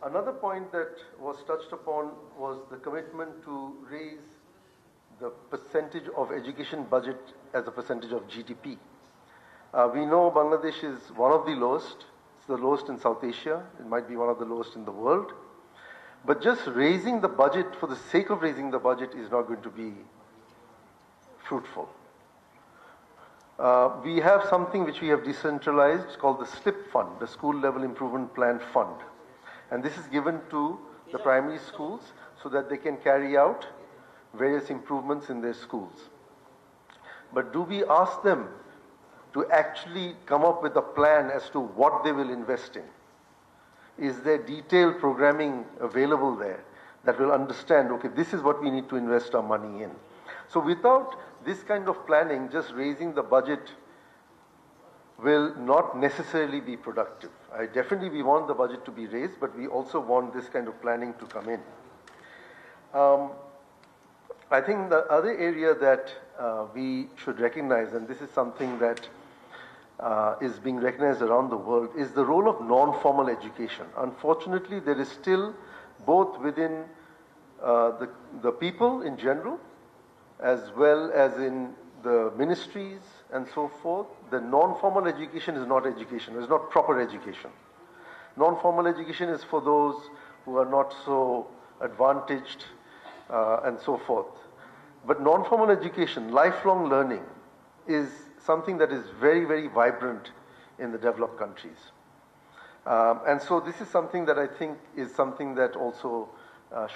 Another point that was touched upon was the commitment to raise the percentage of education budget as a percentage of GDP. We know Bangladesh is one of the lowest. It's the lowest in South Asia. It might be one of the lowest in the world. But just raising the budget for the sake of raising the budget is not going to be fruitful. We have something which we have decentralized called the SLIP fund, the School Level Improvement Plan Fund. And this is given to the primary schools so that they can carry out various improvements in their schools. But do we ask them to actually come up with a plan as to what they will invest in? Is there detailed programming available there that will understand, okay, this is what we need to invest our money in? So without this kind of planning, just raising the budget will not necessarily be productive. We want the budget to be raised, but we also want this kind of planning to come in. I think the other area that we should recognize, and this is something that is being recognized around the world, is the role of non-formal education. Unfortunately, there is still, both within the people in general, as well as in the ministries and so forth, the non-formal education is not education, it's not proper education. Non-formal education is for those who are not so advantaged and so forth. But non-formal education, lifelong learning, is something that is very, very vibrant in the developed countries. And so this is something that I think is something that also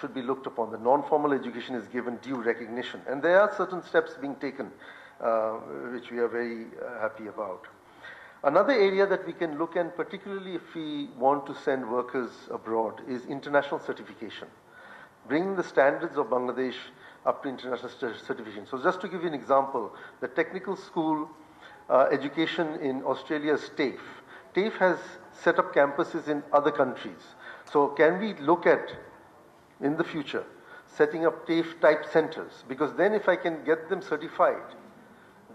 should be looked upon. The non-formal education is given due recognition. And there are certain steps being taken, which we are very happy about. Another area that we can look at, particularly if we want to send workers abroad, is international certification. Bringing the standards of Bangladesh up to international certification. So just to give you an example, the technical school education in Australia is TAFE. TAFE has set up campuses in other countries. So can we look at, in the future, setting up TAFE type centers? Because then if I can get them certified,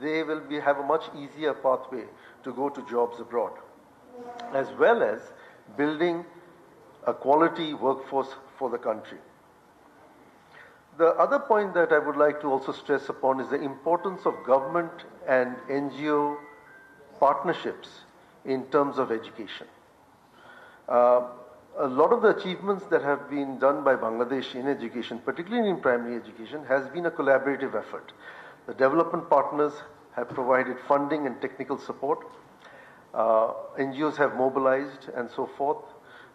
they will have a much easier pathway to go to jobs abroad, as well as building a quality workforce for the country. The other point that I would like to also stress upon is the importance of government and NGO partnerships in terms of education. A lot of the achievements that have been done by Bangladesh in education, particularly in primary education, has been a collaborative effort. The development partners have provided funding and technical support. NGOs have mobilized and so forth.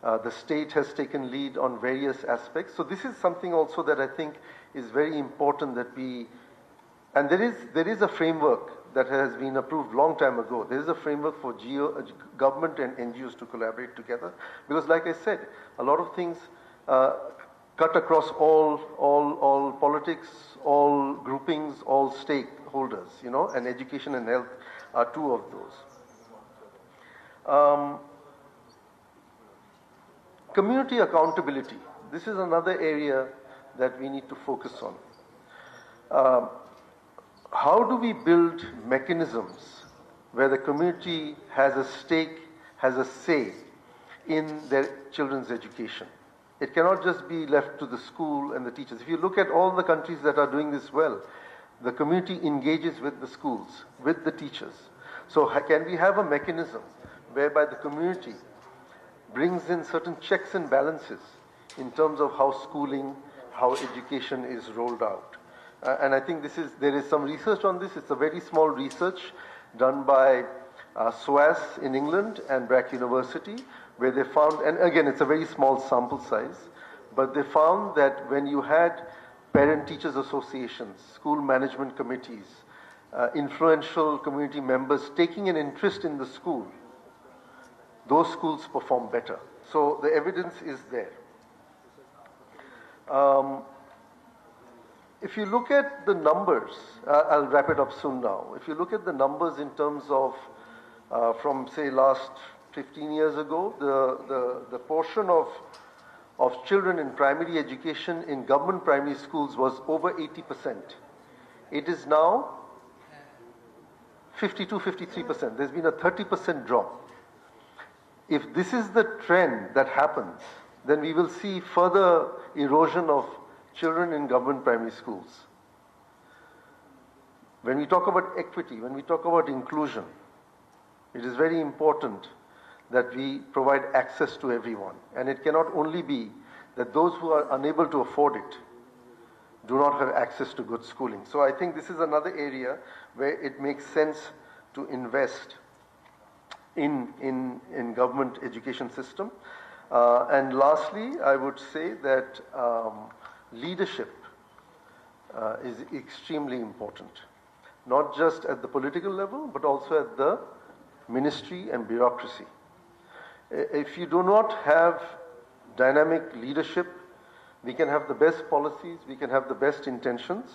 The state has taken lead on various aspects. So this is something also that I think is very important that we, and there is a framework that has been approved long time ago. There is a framework for government and NGOs to collaborate together, because like I said, a lot of things cut across all politics, all groupings, all stakeholders, you know, and education and health are two of those. Community accountability. This is another area that we need to focus on. How do we build mechanisms where the community has a stake, has a say in their children's education? It cannot just be left to the school and the teachers. If you look at all the countries that are doing this well, the community engages with the schools, with the teachers. So can we have a mechanism whereby the community brings in certain checks and balances in terms of how schooling, how education is rolled out? And I think there is some research on this. It's a very small research done by SOAS in England and Brack University, where they found, and again, it's a very small sample size, but they found that when you had parent-teachers associations, school management committees, influential community members taking an interest in the school, those schools perform better. So the evidence is there. If you look at the numbers, I'll wrap it up soon now. If you look at the numbers in terms of, from say last 15 years ago, the portion of children in primary education in government primary schools was over 80%. It is now 52, 53%. There's been a 30% drop. If this is the trend that happens, then we will see further erosion of children in government primary schools. When we talk about equity, when we talk about inclusion, it is very important that we provide access to everyone. And it cannot only be that those who are unable to afford it do not have access to good schooling. So I think this is another area where it makes sense to invest in government education system. And lastly, I would say that leadership is extremely important, not just at the political level, but also at the ministry and bureaucracy. If you do not have dynamic leadership, we can have the best policies, we can have the best intentions.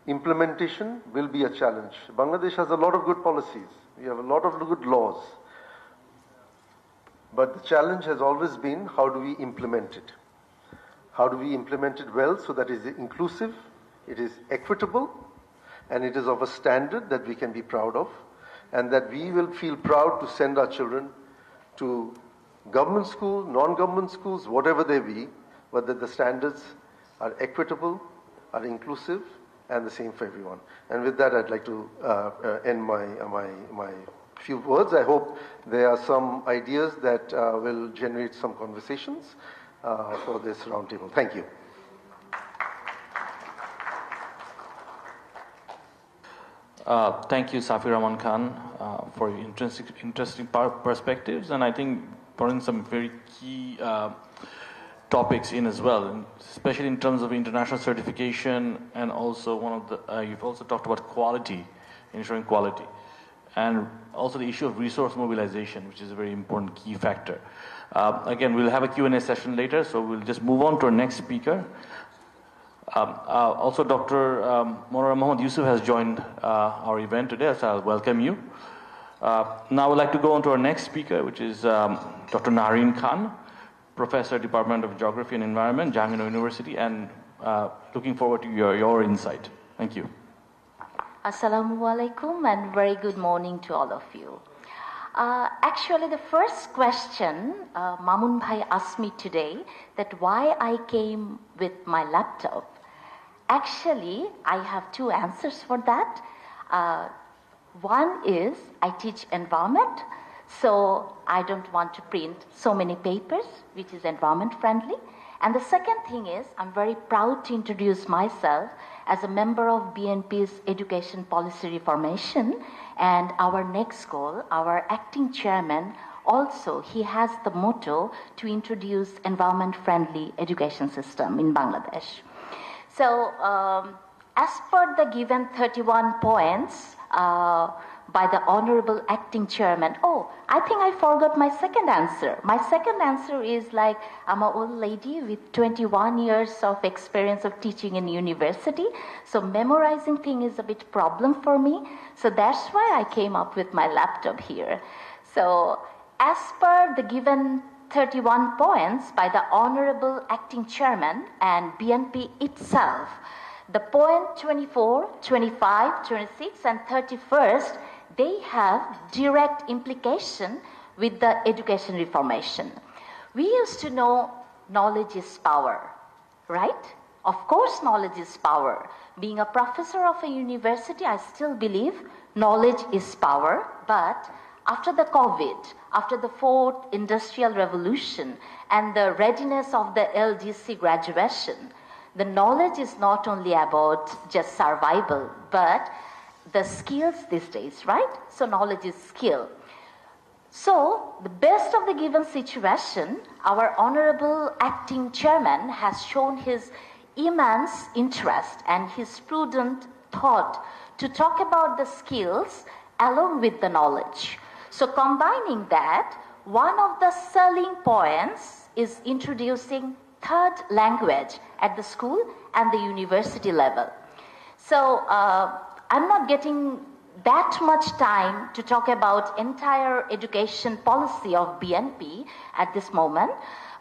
Implementation will be a challenge. Bangladesh has a lot of good policies. We have a lot of good laws. But the challenge has always been, how do we implement it? How do we implement it well so that it is inclusive, it is equitable, and it is of a standard that we can be proud of, and that we will feel proud to send our children to government schools, non-government schools, whatever they be, but that the standards are equitable, are inclusive, and the same for everyone. And with that, I'd like to end my few words. I hope there are some ideas that will generate some conversations for this roundtable. Thank you. Thank you, Safi Rahman Khan, for your interesting perspectives, and I think bringing some very key topics in as well, and especially in terms of international certification, and also one of the you've also talked about quality, ensuring quality, and also the issue of resource mobilization, which is a very important key factor. Again, we'll have a Q&A session later, so we'll just move on to our next speaker. Also, Dr. Monora Mohammad Yusuf has joined our event today, so I'll welcome you. Now I'd like to go on to our next speaker, which is Dr. Nahareen Khan, Professor, Department of Geography and Environment, Jamia University, and looking forward to your insight. Thank you. Assalamu alaikum and very good morning to all of you. Actually, the first question Mamun Bhai asked me today, that why I came with my laptop. Actually, I have two answers for that. One is I teach environment, so I don't want to print so many papers, which is environment friendly. And the second thing is I'm very proud to introduce myself as a member of BNP's Education Policy Reformation, and our next goal, our acting chairman, also he has the motto to introduce environment-friendly education system in Bangladesh. So as per the given 31 points by the Honorable Acting Chairman. Oh, I think I forgot my second answer. My second answer is like, I'm an old lady with 21 years of experience of teaching in university. So memorizing thing is a bit problem for me. So that's why I came up with my laptop here. So as per the given 31 points by the Honorable Acting Chairman and BNP itself, the point 24, 25, 26, and 31st, they have direct implication with the education reformation. We used to know knowledge is power, right? Of course, knowledge is power. Being a professor of a university, I still believe knowledge is power, but after the COVID, after the fourth industrial revolution and the readiness of the LDC graduation, the knowledge is not only about just survival, but the skills these days, right? So knowledge is skill. So the best of the given situation, our Honorable Acting Chairman has shown his immense interest and his prudent thought to talk about the skills along with the knowledge. So combining that, one of the selling points is introducing third language at the school and the university level. So I'm not getting that much time to talk about entire education policy of BNP at this moment,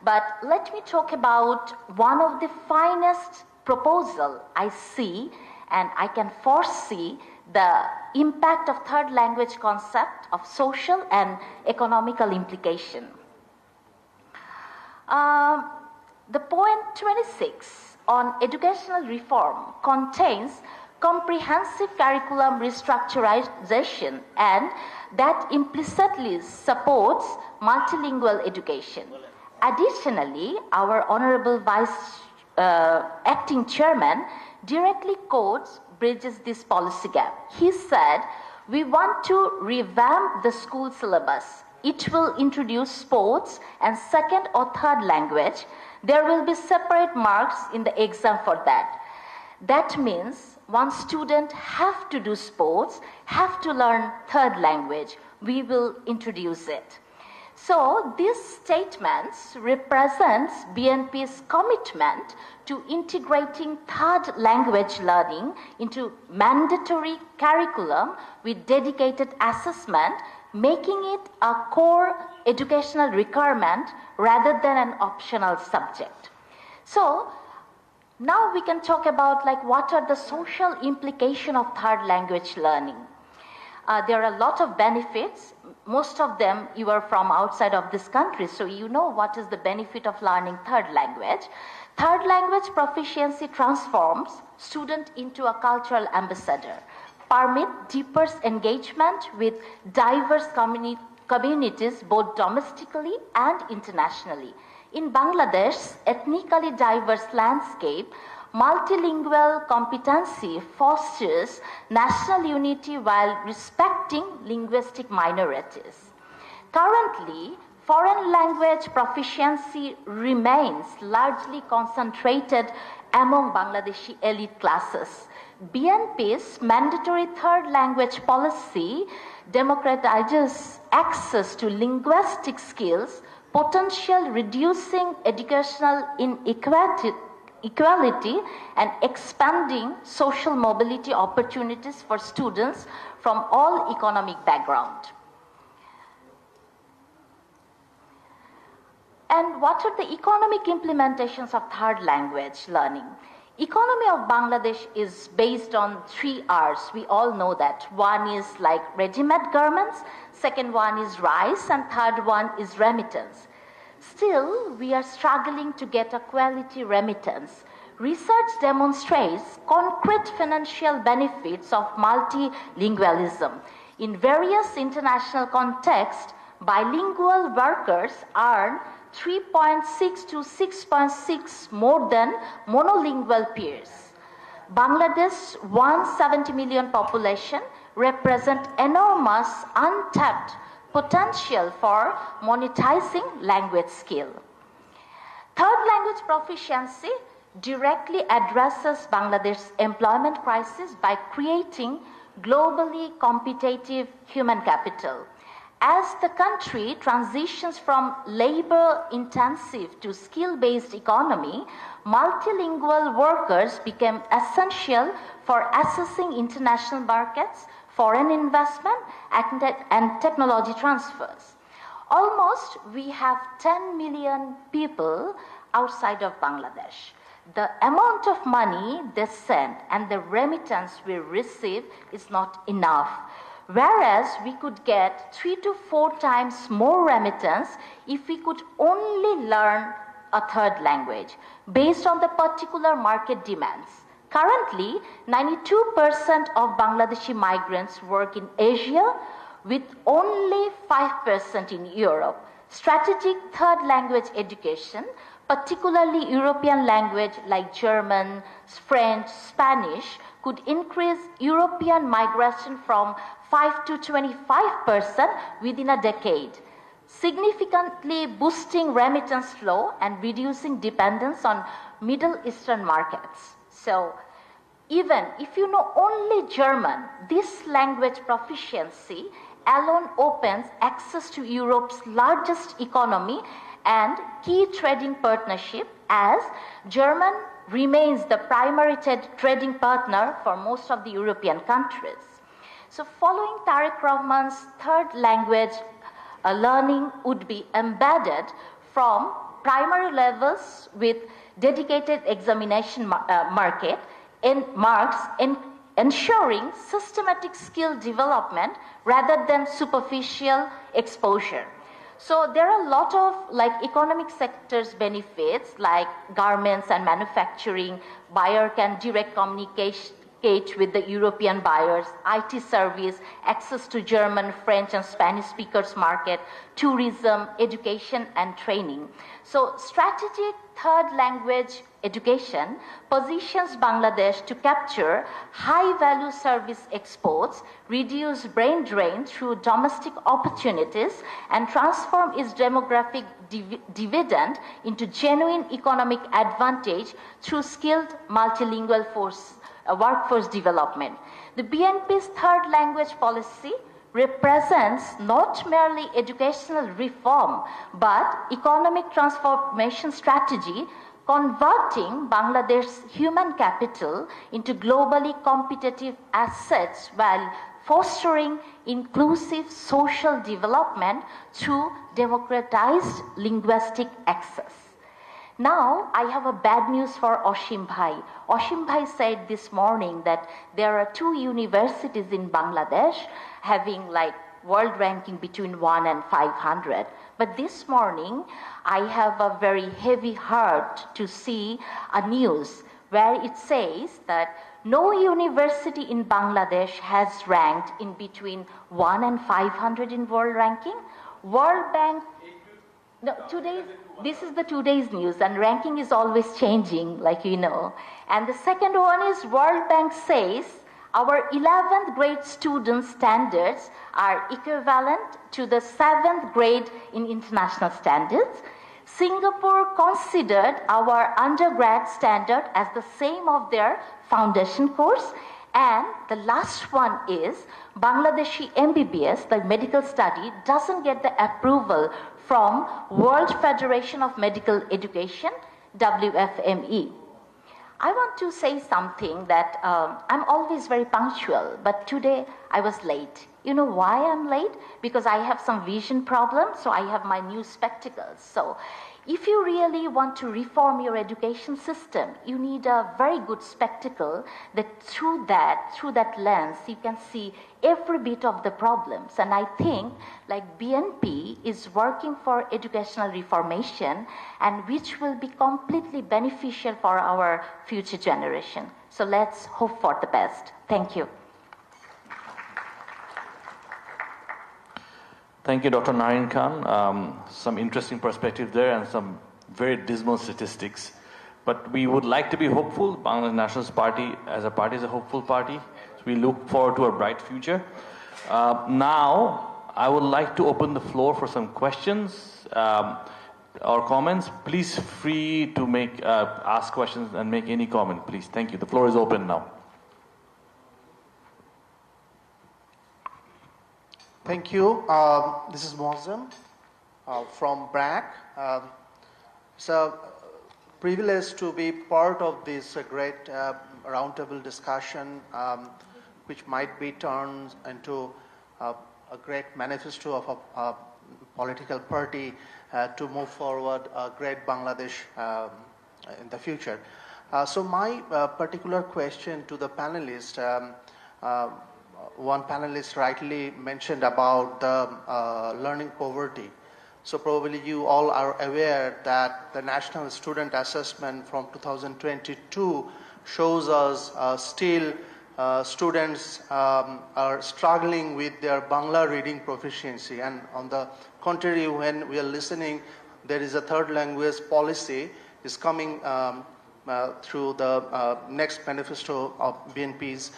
but let me talk about one of the finest proposal I see, and I can foresee the impact of third language concept of social and economical implication. The point 26 on educational reform contains comprehensive curriculum restructurization and that implicitly supports multilingual education. Additionally, our Honorable Vice Acting Chairman directly quotes bridges this policy gap. He said, "We want to revamp the school syllabus. It will introduce sports and second or third language. There will be separate marks in the exam for that. That means one student have to do sports, have to learn third language. We will introduce it." So these statements represents BNP's commitment to integrating third language learning into mandatory curriculum with dedicated assessment, making it a core educational requirement rather than an optional subject. So now we can talk about what are the social implications of third language learning. There are a lot of benefits. Most of them you are from outside of this country, so you know what is the benefit of learning third language. Third language proficiency transforms student into a cultural ambassador, permit deeper engagement with diverse communities both domestically and internationally. In Bangladesh's ethnically diverse landscape, multilingual competency fosters national unity while respecting linguistic minorities. Currently, foreign language proficiency remains largely concentrated among Bangladeshi elite classes. BNP's mandatory third language policy democratizes access to linguistic skills, potential reducing educational inequality and expanding social mobility opportunities for students from all economic backgrounds. And what are the economic implementations of third language learning? Economy of Bangladesh is based on 3 R's. We all know that. One is ready-made garments, second one is rice, and third one is remittance. Still, we are struggling to get a quality remittance. Research demonstrates concrete financial benefits of multilingualism. In various international contexts, bilingual workers earn 3.6 to 6.6 more than monolingual peers. Bangladesh's 170 million population represent enormous untapped potential for monetizing language skill. Third language proficiency directly addresses Bangladesh's employment crisis by creating globally competitive human capital. As the country transitions from labor-intensive to skill-based economy, multilingual workers became essential for accessing international markets, foreign investment, and technology transfers. Almost we have 10 million people outside of Bangladesh. The amount of money they send and the remittance we receive is not enough. Whereas we could get 3 to 4 times more remittance if we could only learn a third language based on the particular market demands. Currently, 92% of Bangladeshi migrants work in Asia with only 5% in Europe. Strategic third language education, particularly European language like German, French, Spanish, could increase European migration from 5 to 25% within a decade, significantly boosting remittance flow and reducing dependence on Middle Eastern markets. So, even if you know only German, this language proficiency alone opens access to Europe's largest economy and key trading partnership, as German remains the primary trading partner for most of the European countries. So following Tariq Rahman's third language learning would be embedded from primary levels with dedicated examination marks, ensuring systematic skill development rather than superficial exposure. So there are a lot of economic sectors benefits like garments and manufacturing. Buyer can direct communication with the European buyers, IT service, access to German, French, and Spanish speakers market, tourism, education, and training. So strategic third language education positions Bangladesh to capture high-value service exports, reduce brain drain through domestic opportunities, and transform its demographic dividend into genuine economic advantage through skilled multilingual workforce development. The BNP's third language policy represents not merely educational reform, but economic transformation strategy, converting Bangladesh's human capital into globally competitive assets while fostering inclusive social development through democratized linguistic access. Now, I have a bad news for Oshim Bhai. Oshim Bhai said this morning that there are 2 universities in Bangladesh having world ranking between 1 and 500. But this morning, I have a very heavy heart to see a news where it says that no university in Bangladesh has ranked in between 1 and 500 in world ranking. World Bank no, this is the today's news, and ranking is always changing, like you know. And the second one is World Bank says our 11th grade student standards are equivalent to the 7th grade in international standards. Singapore considered our undergrad standard as the same of their foundation course. And the last one is Bangladeshi MBBS, the medical study, doesn't get the approval from World Federation of Medical Education, WFME. I want to say something that I'm always very punctual, but today I was late. You know why I'm late? Because I have some vision problems, so I have my new spectacles. So if you really want to reform your education system, you need a very good spectacle that through that lens, you can see every bit of the problems. And I think BNP is working for educational reformation, and which will be completely beneficial for our future generation. So let's hope for the best. Thank you. Thank you, Dr. Nareen Khan. Some interesting perspective there and some very dismal statistics. But we would like to be hopeful. Bangladesh Nationalist Party as a party is a hopeful party. So we look forward to a bright future. Now, I would like to open the floor for some questions or comments. Please free to ask questions and make any comment, please. Thank you. The floor is open now. Thank you. This is Moazzam from BRAC. It's a privilege to be part of this great roundtable discussion, which might be turned into a great manifesto of a political party to move forward a great Bangladesh in the future. So my particular question to the panelists, one panelist rightly mentioned about the learning poverty. So probably you all are aware that the National Student Assessment from 2022 shows us still students are struggling with their Bangla reading proficiency. And on the contrary, when we are listening, there is a third language policy is coming through the next manifesto of BNP's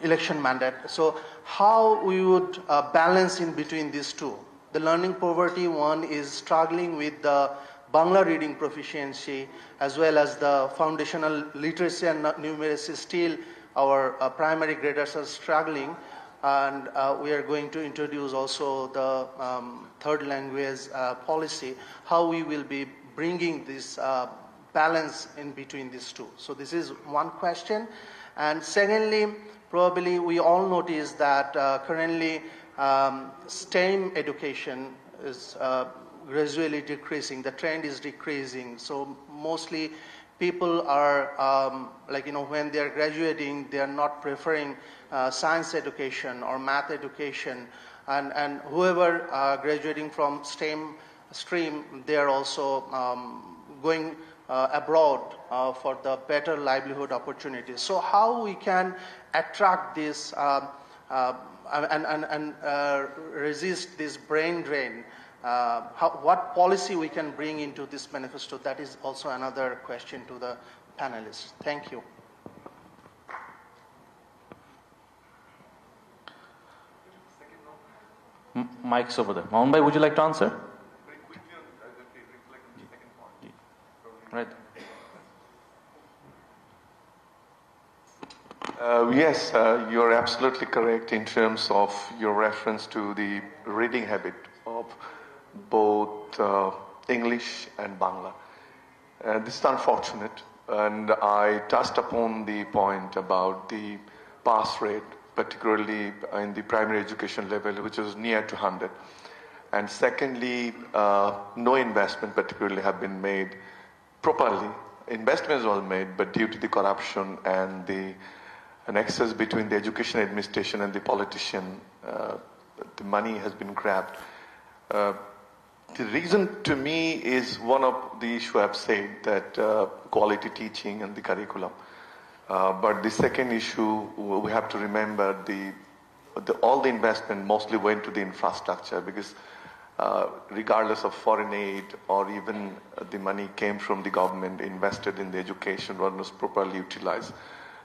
election mandate. So how we would balance in between these two? The learning poverty one is struggling with the Bangla reading proficiency as well as the foundational literacy and numeracy. Still our primary graders are struggling, and we are going to introduce also the third language policy, how we will be bringing this balance in between these two. So this is one question. And secondly, probably we all notice that currently STEM education is gradually decreasing. The trend is decreasing. So mostly people are, when they are graduating, they are not preferring science education or math education. and whoever graduating from STEM stream, they are also going abroad for the better livelihood opportunities. So how we can attract this and resist this brain drain? What policy we can bring into this manifesto? That is also another question to the panelists. Thank you. Mike's over there. Mohan Bhai, would you like to answer? Very quickly on reflect on the second point. Right. Yes, you're absolutely correct in terms of your reference to the reading habit of both English and Bangla. This is unfortunate, and I touched upon the point about the pass rate, particularly in the primary education level, which is near to 100. And secondly, no investment particularly have been made properly. Investments were made, but due to the corruption and the nexus between the education administration and the politician, the money has been grabbed. The reason to me is one of the issue I've said, that quality teaching and the curriculum. But the second issue, we have to remember all the investment mostly went to the infrastructure, because regardless of foreign aid or even the money came from the government invested in the education was properly utilized.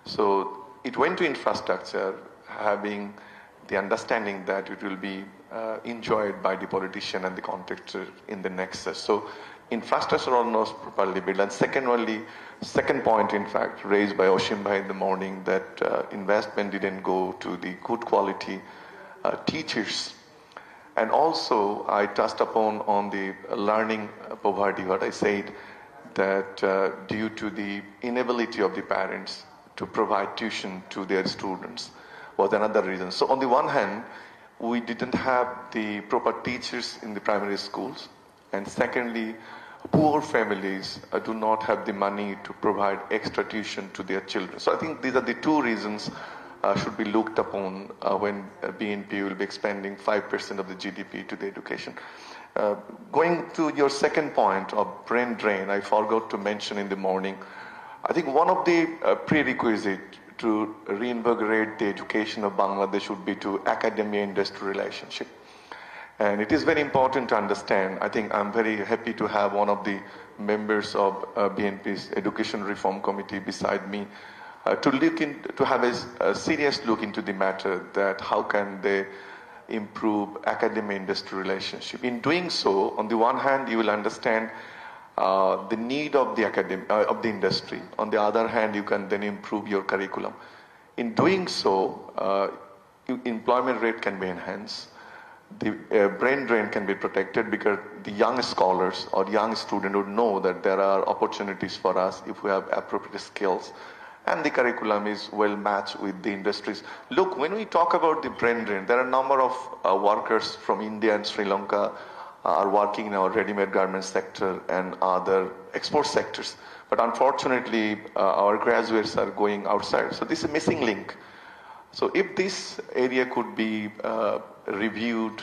So it went to infrastructure, having the understanding that it will be enjoyed by the politician and the contractor in the nexus. So infrastructure was not properly built. And second point, in fact, raised by Oshim Bhai in the morning, that investment didn't go to the good quality teachers. And also, I touched upon on the learning poverty, what I said, that due to the inability of the parents to provide tuition to their students was another reason. So on the one hand, we didn't have the proper teachers in the primary schools. And secondly, poor families do not have the money to provide extra tuition to their children. So I think these are the two reasons should be looked upon when BNP will be expending 5% of the GDP to the education. Going to your second point of brain drain, I forgot to mention in the morning, I think one of the prerequisites to reinvigorate the education of Bangladesh would be to academia-industry relationship. And it is very important to understand. I think I'm very happy to have one of the members of BNP's Education Reform Committee beside me to have a serious look into the matter, that how can they improve academia-industry relationship. In doing so, on the one hand, you will understand the need of the industry. On the other hand, you can then improve your curriculum. In doing so, employment rate can be enhanced. The brain drain can be protected, because the young scholars or young student would know that there are opportunities for us if we have appropriate skills, and the curriculum is well matched with the industries. Look, when we talk about the brain drain, there are a number of workers from India and Sri Lanka are working in our ready-made garment sector and other export sectors. But unfortunately, our graduates are going outside. So this is a missing link. So if this area could be reviewed,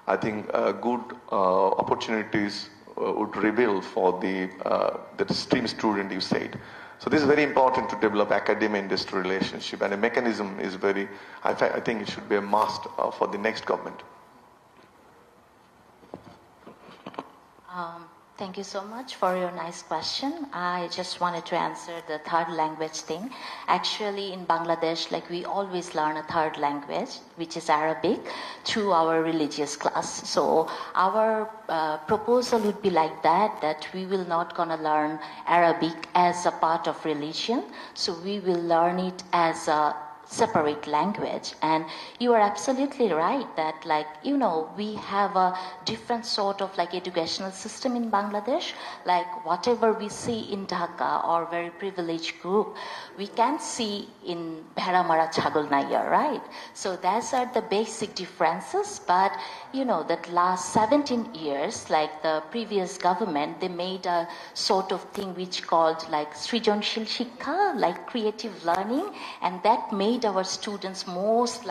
I think good opportunities would reveal for the stream student, you said. So this is very important to develop academia-industry relationship, and a mechanism is I think it should be a must for the next government. Thank you so much for your nice question. I just wanted to answer the third language thing. Actually, in Bangladesh, we always learn a third language, which is Arabic, through our religious class. So our proposal would be like that we will not gonna learn Arabic as a part of religion. So we will learn it as a separate language. And you are absolutely right that we have a different sort of educational system in Bangladesh. Whatever we see in Dhaka or very privileged group, we can see in Bheramara Chagolnaya, right? So those are the basic differences. But that last 17 years, the previous government, they made a sort of thing which called Srijanshil Shikha, creative learning, and that made our students most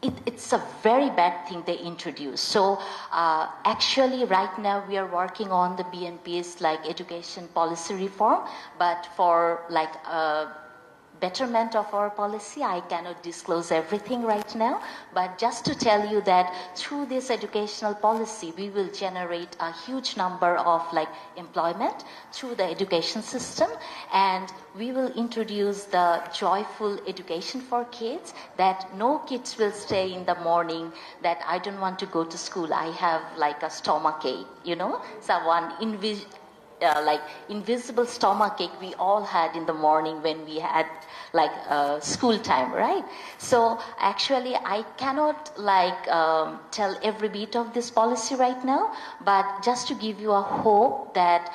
it's a very bad thing they introduced. So actually right now we are working on the BNP's like education policy reform, but for like betterment of our policy, I cannot disclose everything right now, but just to tell you that through this educational policy, we will generate a huge number of like employment through the education system, and we will introduce the joyful education for kids, that no kids will stay in the morning that I don't want to go to school, I have like a stomachache, you know, someone like invisible stomachache we all had in the morning when we had like school time, right? So actually I cannot like tell every bit of this policy right now, but just to give you a hope that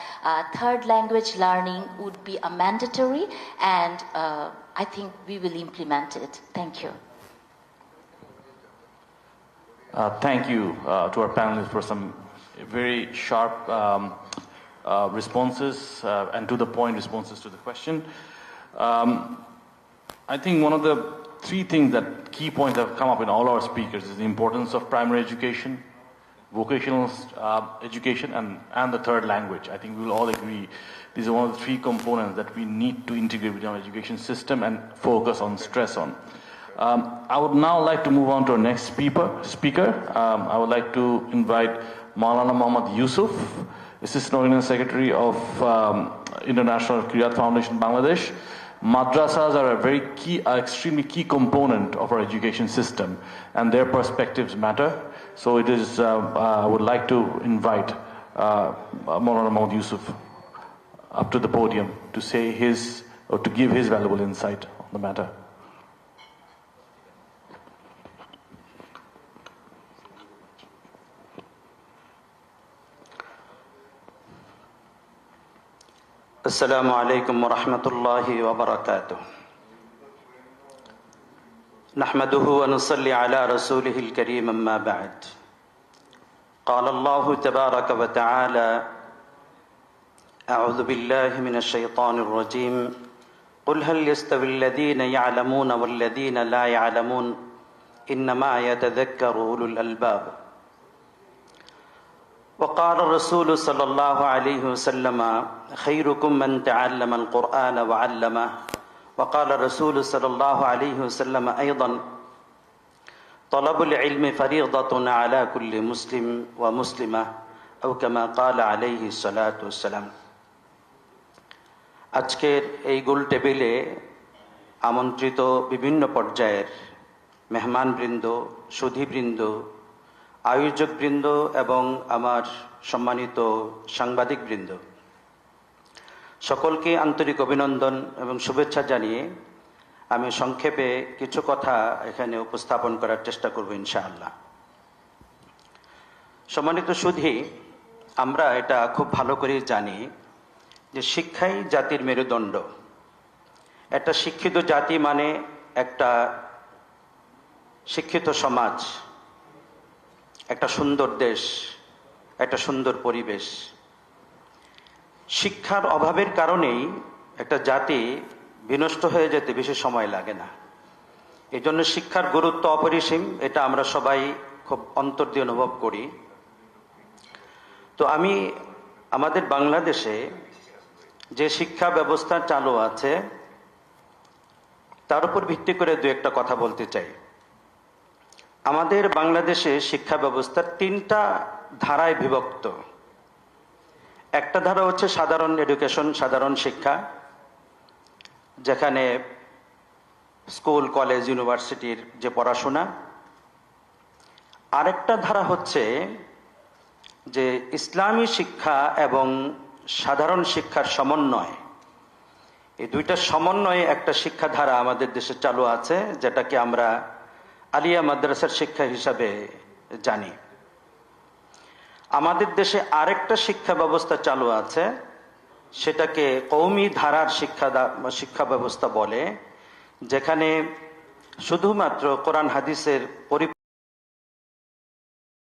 third language learning would be a mandatory, and I think we will implement it. Thank you. Thank you to our panelists for some very sharp responses and to the point responses to the question. I think one of the three things that key points that have come up in all our speakers is the importance of primary education, vocational education, and the third language. I think we will all agree these are one of the three components that we need to integrate within our education system and focus on, stress on. I would now like to move on to our next speaker. I would like to invite Maulana Muhammad Yusuf, Assistant Organizing Secretary of International Qiraat Foundation, Bangladesh. Madrasas are a very key, extremely key component of our education system, and their perspectives matter. So it is, I would like to invite Maulana Muhammad Yusuf up to the podium to say his, or to give his valuable insight on the matter. السلام عليكم ورحمة الله وبركاته. نحمده ونصلي على رسوله الكريم أما بعد. قال الله تبارك وتعالى: أعوذ بالله من الشيطان الرجيم. قل هل يستوي الذين يعلمون والذين لا يعلمون إنما يتذكر أولو الألباب. وقال الرسول صلى الله عليه وسلم: خيركم من تعلم القرآن وعلمه. وقال الرسول صلى الله عليه وسلم أيضا: طلب العلم فريضة على كل مسلم ومسلمة أو كما قال عليه الصلاة والسلام. আজকের এই গোল টেবিলে আমন্ত্রিত বিভিন্ন পর্যায়ের মেহমানবৃন্দ, সুধীবৃন্দ, আয়োজকবৃন্দ এবং আমার সম্মানিত সাংবাদিকবৃন্দ, সকলকে আন্তরিক অভিনন্দন এবং শুভেচ্ছা জানিয়ে আমি সংক্ষেপে কিছু কথা এখানে উপস্থাপন করার চেষ্টা করব ইনশাআল্লাহ। সম্মানিত সুধী, আমরা এটা খুব ভালো করে জানি যে শিক্ষাই জাতির মেরুদণ্ড। একটা শিক্ষিত জাতি মানে একটা শিক্ষিত সমাজ, একটা সুন্দর দেশ, একটা সুন্দর পরিবেশ। শিক্ষার অভাবের কারণেই একটা জাতি বিনষ্ট হয়ে যেতে বেশি সময় লাগে না। এই জন্য শিক্ষার গুরুত্ব অপরিসীম, এটা আমরা সবাই খুব অন্তর দিয়ে অনুভব করি। তো আমি আমাদের বাংলাদেশে যে শিক্ষা ব্যবস্থা চালু আছে তার উপর ভিত্তি করে দু একটা কথা বলতে চাই। আমাদের বাংলাদেশে শিক্ষা ব্যবস্থার তিনটা ধারায় বিভক্ত। একটা ধারা হচ্ছে সাধারণ এডুকেশন, সাধারণ শিক্ষা, যেখানে স্কুল, কলেজ, ইউনিভার্সিটির যে পড়াশোনা। আরেকটা ধারা হচ্ছে যে ইসলামী শিক্ষা এবং সাধারণ শিক্ষার সমন্বয়। এই দুইটা সমন্বয়ে একটা শিক্ষাধারা আমাদের দেশে চালু আছে, যেটাকে আমরা আলিয়া মাদ্রাসার শিক্ষা হিসাবে জানি। আমাদের দেশে আরেকটা শিক্ষা ব্যবস্থা চালু আছে, সেটাকে কওমি ধারার শিক্ষা ব্যবস্থা বলে, যেখানে শুধুমাত্র কোরআন হাদিসের